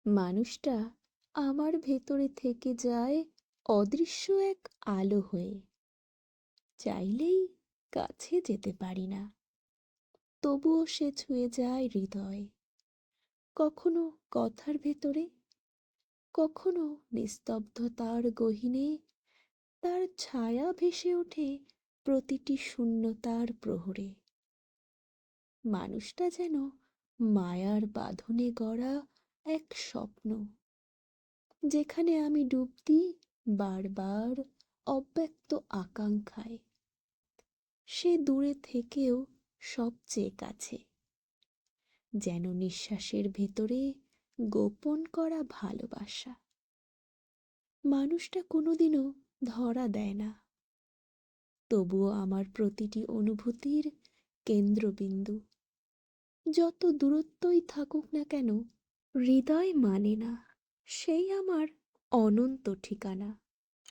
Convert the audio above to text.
মানুষটা আমার ভেতরে থেকে যায় অদৃশ্য এক আলো হয়ে। চাইলেই কাছে যেতে পারি না, তবুও সে ছুঁয়ে যায় হৃদয়। কখনো কথার ভেতরে, কখনো নিস্তব্ধতার গহীনে তার ছায়া ভেসে ওঠে প্রতিটি শূন্যতার প্রহরে। মানুষটা যেন মায়ার বাঁধনে গড়া এক স্বপ্ন, যেখানে আমি ডুব দিই বারবার অব্যক্ত আকাঙ্ক্ষায়। সে দূরে থেকেও সবচেয়ে কাছে, যেন নিঃশ্বাসের ভেতরে গোপন করা ভালোবাসা। মানুষটা কোনোদিনও ধরা দেয় না, তবুও আমার প্রতিটি অনুভূতির কেন্দ্রবিন্দু। যত দূরত্বই থাকুক না কেন, হৃদয় মানে না, সেই আমার অনন্ত ঠিকানা।